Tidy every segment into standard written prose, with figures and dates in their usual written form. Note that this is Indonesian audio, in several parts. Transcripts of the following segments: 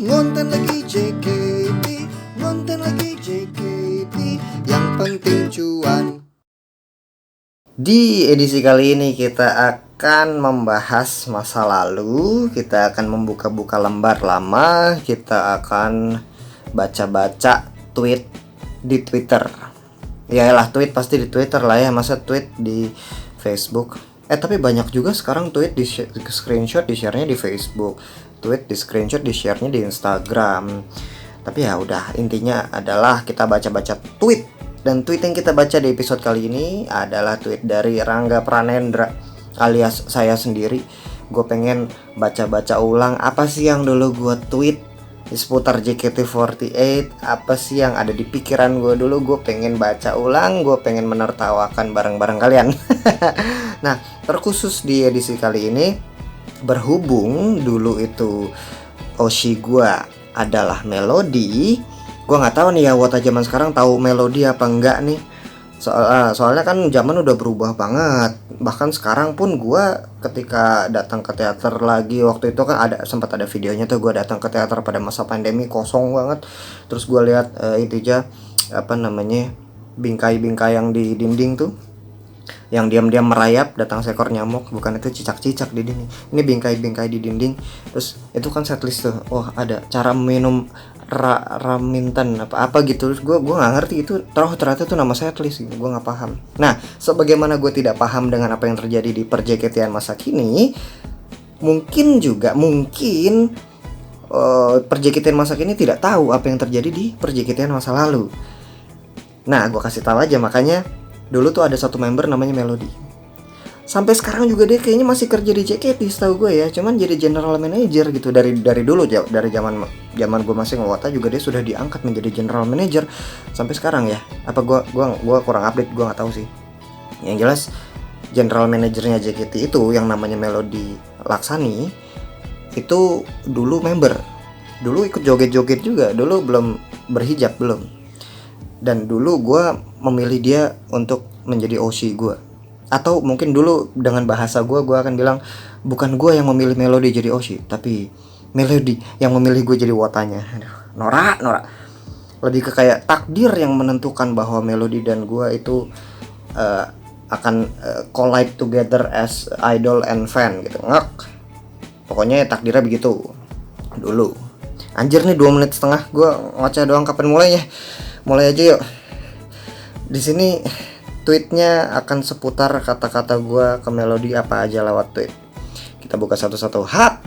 Ngonten lagi JKT, ngonten lagi JKT, yang penting cuan. Di edisi kali ini kita akan membahas masa lalu. Kita akan membuka-buka lembar lama. Kita akan baca-baca tweet di Twitter. Yaelah, tweet pasti di Twitter lah ya, masa tweet di Facebook. Tapi banyak juga sekarang tweet di screenshot di share-nya di Facebook, tweet di screenshot di share-nya di Instagram. Tapi ya udah, intinya adalah kita baca-baca tweet. Dan tweet yang kita baca di episode kali ini adalah tweet dari Rangga Pranendra alias saya sendiri. Gue pengen baca-baca ulang apa sih yang dulu gue tweet di seputar JKT48, apa sih yang ada di pikiran gue dulu. Gue pengen baca ulang, gue pengen menertawakan bareng-bareng kalian. Nah, terkhusus di edisi kali ini, berhubung dulu itu Oshi gue adalah Melody. Gue nggak tahu nih ya Wota zaman sekarang tahu Melody apa enggak nih. Soalnya kan zaman udah berubah banget. Bahkan sekarang pun gue ketika datang ke teater lagi, waktu itu kan sempat ada videonya tuh gue datang ke teater pada masa pandemi, kosong banget. Terus gue lihat intinya bingkai-bingkai yang di dinding tuh, yang diam-diam merayap, datang seekor nyamuk, bukan itu cicak-cicak di dinding, ini bingkai-bingkai di dinding. Terus itu kan setlist tuh, ada cara minum raminten apa gitu. Terus gue nggak ngerti itu, ternyata itu nama setlist gitu. Gue nggak paham. Nah, sebagaimana gue tidak paham dengan apa yang terjadi di perJKT-an masa kini, mungkin perJKT-an masa kini tidak tahu apa yang terjadi di perJKT-an masa lalu. Nah, gue kasih tahu aja. Makanya dulu tuh ada satu member namanya Melody. Sampai sekarang juga dia kayaknya masih kerja di JKT setahu gue ya. Cuman jadi general manager gitu dari dulu, dari zaman gue masih ngelota juga dia sudah diangkat menjadi general manager sampai sekarang ya. Apa gue kurang update, gue nggak tahu sih. Yang jelas general manajernya JKT itu yang namanya Melody Laksani itu dulu member. Dulu ikut joget-joget juga. Dulu belum berhijab belum. Dan dulu gue memilih dia untuk menjadi Oshi gue. Atau mungkin dulu dengan bahasa gue akan bilang, bukan gue yang memilih Melody jadi Oshi, tapi Melody yang memilih gue jadi Wotanya. Aduh, norak. Lebih ke kayak takdir yang menentukan bahwa Melody dan gue itu akan collide together as idol and fan gitu. Ngak. Pokoknya takdirnya begitu dulu. Anjir nih 2 menit setengah gue ngoceh doang, kapan mulainya? Mulai aja yuk. Di sini tweetnya akan seputar kata-kata gue ke Melody apa aja lewat tweet. Kita buka satu-satu. Hap,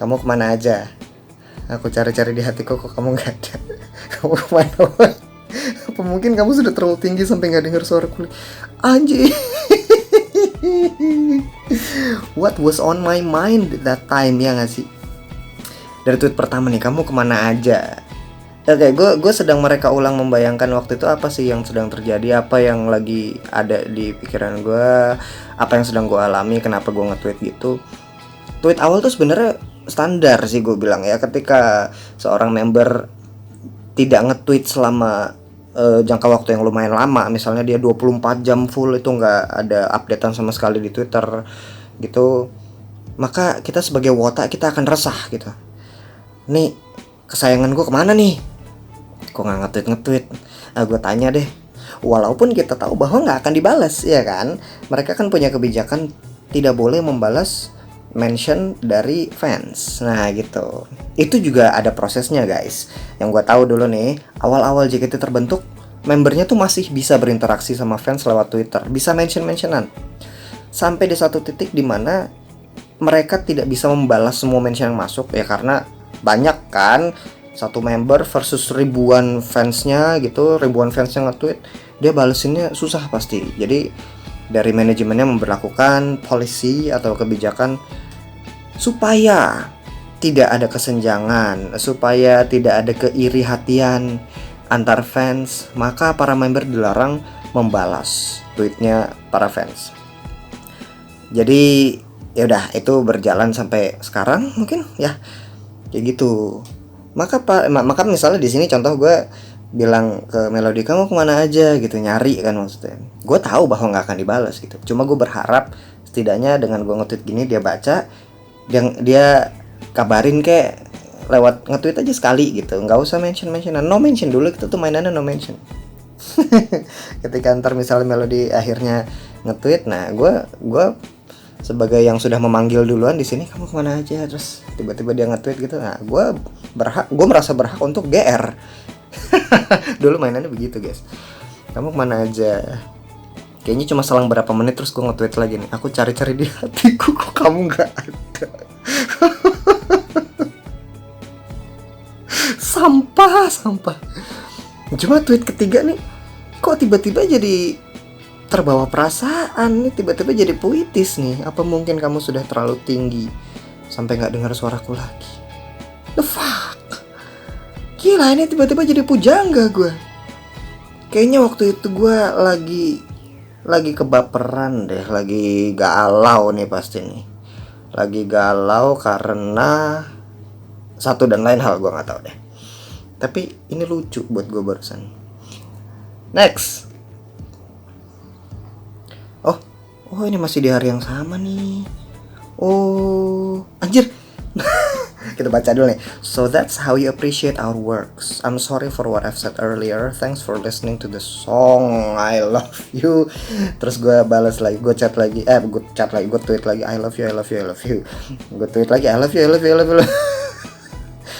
kamu kemana aja? Aku cari-cari di hatiku, kok kamu gak ada. Kamu kemana? Apa mungkin kamu sudah terlalu tinggi sampai gak dengar suara kulit? Anjir. What was on my mind that time, ya gak sih? Dari tweet pertama nih, kamu kemana aja? Oke, gue sedang mereka ulang membayangkan waktu itu apa sih yang sedang terjadi, apa yang lagi ada di pikiran gue, apa yang sedang gue alami, kenapa gue nge-tweet gitu. Tweet awal tuh sebenarnya standar sih gue bilang ya, ketika seorang member tidak nge-tweet selama jangka waktu yang lumayan lama, misalnya dia 24 jam full itu nggak ada updatean sama sekali di Twitter gitu, maka kita sebagai wota kita akan resah gitu. Nih, kesayangan gue kemana nih? Kok nggak nge-tweet? Gue tanya deh. Walaupun kita tahu bahwa nggak akan dibalas, ya kan? Mereka kan punya kebijakan tidak boleh membalas mention dari fans. Nah gitu. Itu juga ada prosesnya guys. Yang gue tahu dulu nih, awal-awal JKT terbentuk, membernya tuh masih bisa berinteraksi sama fans lewat Twitter, bisa mention-mentionan. Sampai di satu titik dimana mereka tidak bisa membalas semua mention yang masuk, ya karena banyak kan, satu member versus ribuan fansnya gitu, ribuan fansnya nge-tweet, dia balesinnya susah pasti. Jadi dari manajemennya memberlakukan polisi atau kebijakan supaya tidak ada kesenjangan, supaya tidak ada keiri hatian antar fans, maka para member dilarang membalas tweetnya para fans. Jadi ya udah, itu berjalan sampai sekarang mungkin ya kayak gitu. Maka misalnya di sini contoh gue bilang ke Melody, kamu kemana aja gitu, nyari kan maksudnya. Gue tahu bahwa nggak akan dibalas gitu. Cuma gue berharap setidaknya dengan gue nge-tweet gini dia baca, dia kabarin kayak lewat nge-tweet aja sekali gitu, nggak usah mention-mentionan, no mention dulu, kita tuh mainannya no mention. Ketika ntar misalnya Melody akhirnya nge-tweet, nah gue sebagai yang sudah memanggil duluan di sini, kamu kemana aja, terus tiba-tiba dia nge-tweet gitu, nah gue merasa berhak untuk GR. Dulu mainannya begitu guys, kamu kemana aja, kayaknya cuma selang berapa menit terus gue nge-tweet lagi nih, aku cari-cari di hatiku kok kamu nggak ada. Sampah. Cuma tweet ketiga nih, kok tiba-tiba jadi terbawa perasaan nih, tiba-tiba jadi puitis nih. Apa mungkin kamu sudah terlalu tinggi sampai nggak dengar suaraku lagi? The fuck? Gila, ini tiba-tiba jadi pujangga gue. Kayaknya waktu itu gue lagi kebaperan deh, lagi galau nih pasti nih. Lagi galau karena satu dan lain hal, gue nggak tahu deh. Tapi ini lucu buat gue barusan. Next. Oh ini masih di hari yang sama nih. Oh anjir. Kita baca dulu nih. So that's how you appreciate our works. I'm sorry for what I've said earlier. Thanks for listening to the song. I love you. Terus gue balas lagi, gue tweet lagi. I love you. Gue tweet lagi. I love you.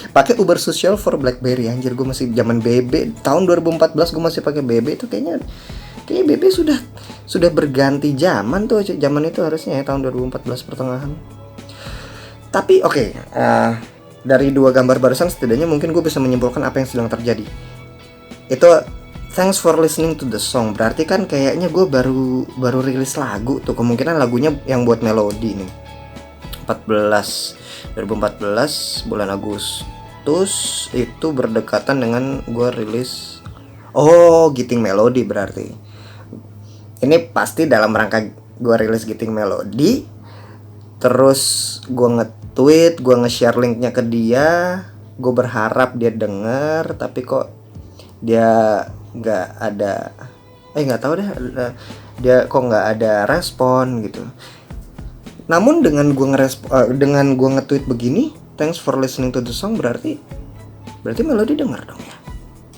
Pakai Uber Social for BlackBerry. Anjir, gue masih zaman BB. Tahun 2014 gue masih pakai BB. Itu kayaknya BB sudah berganti zaman tuh. Zaman itu harusnya ya tahun 2014 pertengahan. Tapi oke, dari dua gambar barusan setidaknya mungkin gue bisa menyimpulkan apa yang sedang terjadi. Itu thanks for listening to the song. Berarti kan kayaknya gue baru rilis lagu tuh. Kemungkinan lagunya yang buat Melody nih. 2014 bulan Agustus itu berdekatan dengan gue rilis. Oh, Giting Melody berarti. Ini pasti dalam rangka gue rilis Giting Melody. Terus gue nge-tweet, gue nge-share linknya ke dia. Gue berharap dia denger, tapi kok dia nggak ada. Nggak tahu deh. Dia kok nggak ada respon gitu. Namun dengan gue nge-tweet begini, thanks for listening to the song, berarti Melody denger dong ya.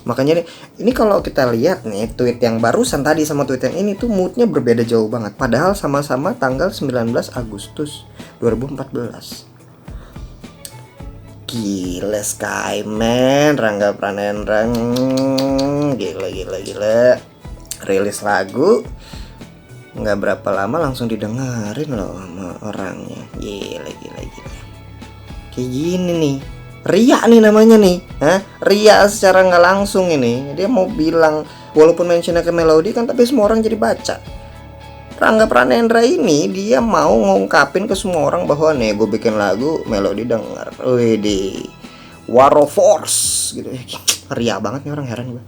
Makanya ini kalau kita lihat nih tweet yang barusan tadi sama tweet yang ini tuh moodnya berbeda jauh banget. Padahal sama-sama tanggal 19 Agustus 2014. Gila Skyman, Rangga Pranendra, gila. Rilis lagu, nggak berapa lama langsung didengerin loh sama orangnya. Gila. Kayak gini nih. Ria nih namanya nih, Ria secara nggak langsung ini. Dia mau bilang, walaupun mentionnya ke Melody kan, tapi semua orang jadi baca. Rangga Pranendra ini dia mau ngungkapin ke semua orang bahwa nih gue bikin lagu, Melody denger. Widih, War of Force gitu. Ria banget nih orang, heran gue.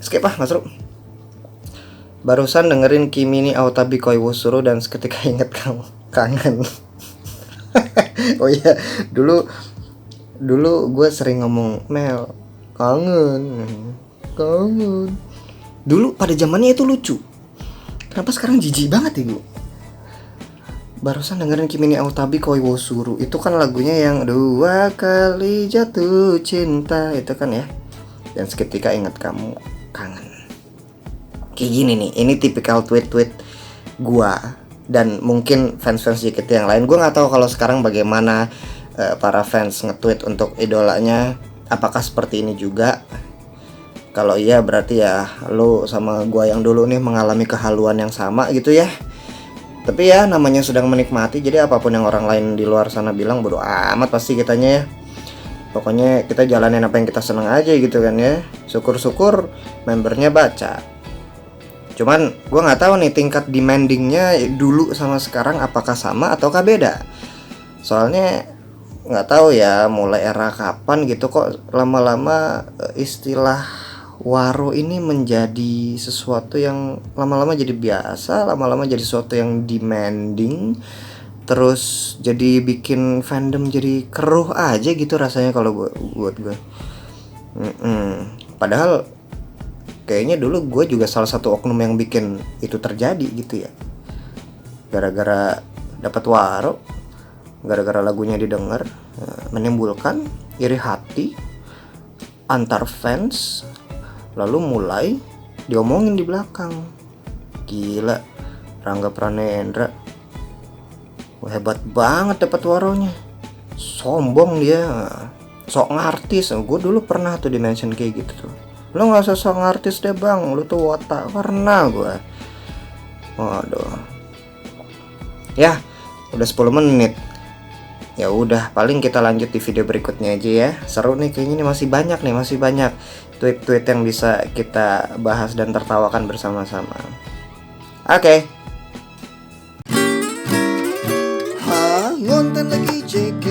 Skip nggak seru. Barusan dengerin Kimi ni Autabi Koi Wosuru dan seketika inget kamu, kangen. Oh iya, dulu gue sering ngomong Mel, kangen. Dulu pada zamannya itu lucu. Kenapa sekarang jijik banget ya gue? Barusan dengerin Kimi ni Autabi Koi Wosuru. Itu kan lagunya yang 2 kali jatuh cinta itu kan ya. Dan seketika ingat kamu, kangen. Kayak gini nih, ini tipikal tweet-tweet gue. Dan mungkin fans-fans JKT yang lain. Gue gak tahu kalau sekarang bagaimana para fans nge-tweet untuk idolanya, apakah seperti ini juga? Kalau iya berarti ya lo sama gua yang dulu nih mengalami kehaluan yang sama gitu ya. Tapi ya namanya sedang menikmati, jadi apapun yang orang lain di luar sana bilang bodo amat pasti kitanya ya. Pokoknya kita jalanin apa yang kita seneng aja gitu kan ya. Syukur-syukur membernya baca. Cuman gua nggak tahu nih tingkat demandingnya dulu sama sekarang apakah sama ataukah beda. Soalnya nggak tahu ya mulai era kapan gitu kok lama-lama istilah waro ini menjadi sesuatu yang lama-lama jadi biasa, lama-lama jadi sesuatu yang demanding, terus jadi bikin fandom jadi keruh aja gitu rasanya kalau buat gue. Padahal kayaknya dulu gue juga salah satu oknum yang bikin itu terjadi gitu ya, gara-gara dapat waro. gara-gara lagunya didengar, menimbulkan iri hati antar fans, lalu mulai diomongin di belakang. Gila, Rangga Pranendra hebat banget dapat waronya, sombong dia, sok ngartis. Gue dulu pernah tuh di-mention kayak gitu tuh, lo nggak usah sok ngartis deh bang, lo tuh watak. Pernah gue. Waduh. Ya, udah 10 menit. Ya udah, paling kita lanjut di video berikutnya aja ya. Seru nih kayaknya, nih masih banyak tweet-tweet yang bisa kita bahas dan tertawakan bersama-sama. Oke. Ha, ngonten lagi JK